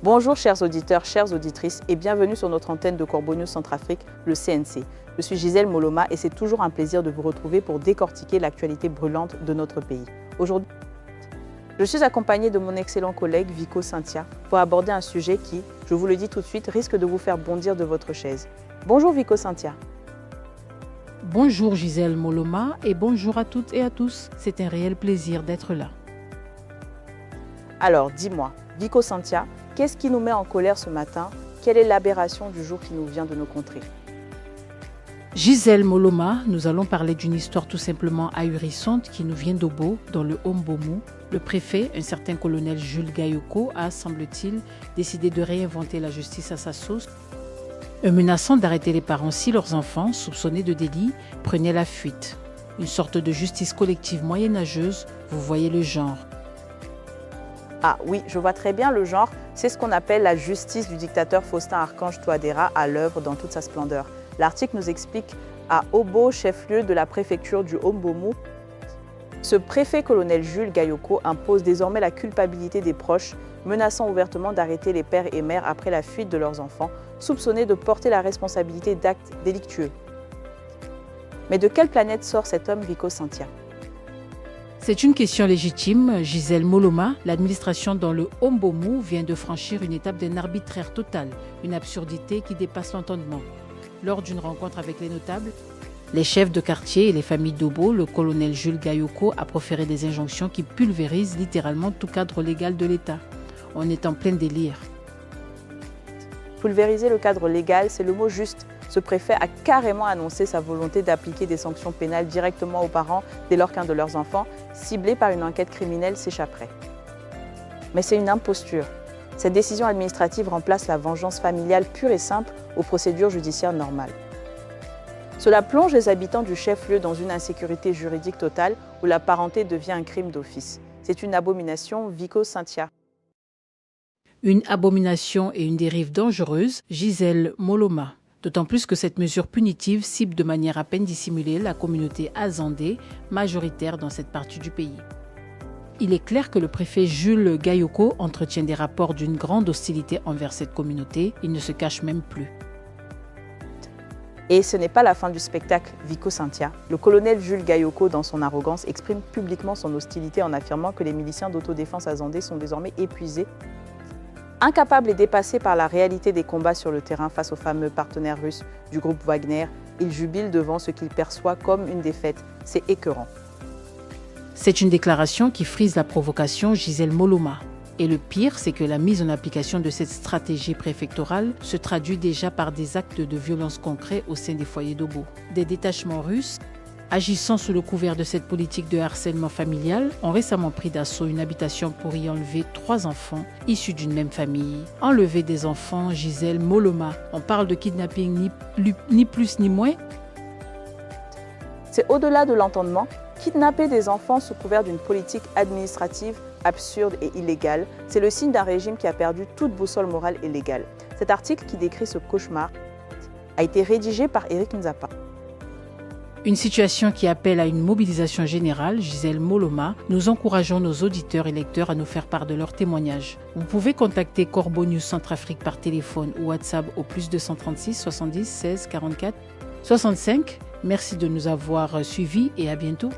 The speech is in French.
Bonjour chers auditeurs, chères auditrices et bienvenue sur notre antenne de Corbeau News Centrafrique, le CNC. Je suis Gisèle Moloma et c'est toujours un plaisir de vous retrouver pour décortiquer l'actualité brûlante de notre pays. Aujourd'hui, je suis accompagnée de mon excellent collègue Vico Cynthia pour aborder un sujet qui, je vous le dis tout de suite, risque de vous faire bondir de votre chaise. Bonjour Vico Cynthia. Bonjour Gisèle Moloma et bonjour à toutes et à tous. C'est un réel plaisir d'être là. Alors dis-moi, Vico Cynthia, qu'est-ce qui nous met en colère ce matin? Quelle est l'aberration du jour qui nous vient de nos contrées? Gisèle Moloma, nous allons parler d'une histoire tout simplement ahurissante qui nous vient d'Obo, dans le Mbomou. Le préfet, un certain colonel Jules Gayoko, a, semble-t-il, décidé de réinventer la justice à sa sauce, menaçant d'arrêter les parents si leurs enfants, soupçonnés de délit, prenaient la fuite. Une sorte de justice collective moyenâgeuse, vous voyez le genre. Ah oui, je vois très bien le genre. C'est ce qu'on appelle la justice du dictateur Faustin Archange Touadéra à l'œuvre dans toute sa splendeur. L'article nous explique à Obo, chef-lieu de la préfecture du Mbomou, ce préfet colonel Jules Gayoko impose désormais la culpabilité des proches, menaçant ouvertement d'arrêter les pères et mères après la fuite de leurs enfants, soupçonnés de porter la responsabilité d'actes délictueux. Mais de quelle planète sort cet homme Vico Cynthia? C'est une question légitime, Gisèle Moloma. L'administration dans le Mbomou vient de franchir une étape d'un arbitraire total, une absurdité qui dépasse l'entendement. Lors d'une rencontre avec les notables, les chefs de quartier et les familles d'Obo, le colonel Jules Gayoko a proféré des injonctions qui pulvérisent littéralement tout cadre légal de l'État. On est en plein délire. Pulvériser le cadre légal, c'est le mot juste. Ce préfet a carrément annoncé sa volonté d'appliquer des sanctions pénales directement aux parents dès lors qu'un de leurs enfants, ciblé par une enquête criminelle, s'échapperait. Mais c'est une imposture. Cette décision administrative remplace la vengeance familiale pure et simple aux procédures judiciaires normales. Cela plonge les habitants du chef-lieu dans une insécurité juridique totale où la parenté devient un crime d'office. C'est une abomination, Vico Cynthia. Une abomination et une dérive dangereuse, Gisèle Moloma. D'autant plus que cette mesure punitive cible de manière à peine dissimulée la communauté azandée, majoritaire dans cette partie du pays. Il est clair que le préfet Jules Gayoko entretient des rapports d'une grande hostilité envers cette communauté. Il ne se cache même plus. Et ce n'est pas la fin du spectacle, Vico Cynthia. Le colonel Jules Gayoko, dans son arrogance, exprime publiquement son hostilité en affirmant que les miliciens d'autodéfense azandais sont désormais épuisés. Incapables et dépassés par la réalité des combats sur le terrain face aux fameux partenaires russes du groupe Wagner, il jubile devant ce qu'il perçoit comme une défaite. C'est écœurant. C'est une déclaration qui frise la provocation Gisèle Moloma. Et le pire, c'est que la mise en application de cette stratégie préfectorale se traduit déjà par des actes de violence concrets au sein des foyers d'Obo. Des détachements russes, agissant sous le couvert de cette politique de harcèlement familial, ont récemment pris d'assaut une habitation pour y enlever 3 enfants issus d'une même famille. Enlever des enfants, Gisèle Moloma, on parle de kidnapping ni plus ni moins. C'est au-delà de l'entendement. Kidnapper des enfants sous couvert d'une politique administrative absurde et illégale, c'est le signe d'un régime qui a perdu toute boussole morale et légale. Cet article qui décrit ce cauchemar a été rédigé par Eric Nzapa. Une situation qui appelle à une mobilisation générale, Gisèle Moloma. Nous encourageons nos auditeurs et lecteurs à nous faire part de leurs témoignages. Vous pouvez contacter Corbeau News Centrafrique par téléphone ou WhatsApp au +236 70 16 44 65. Merci de nous avoir suivis et à bientôt.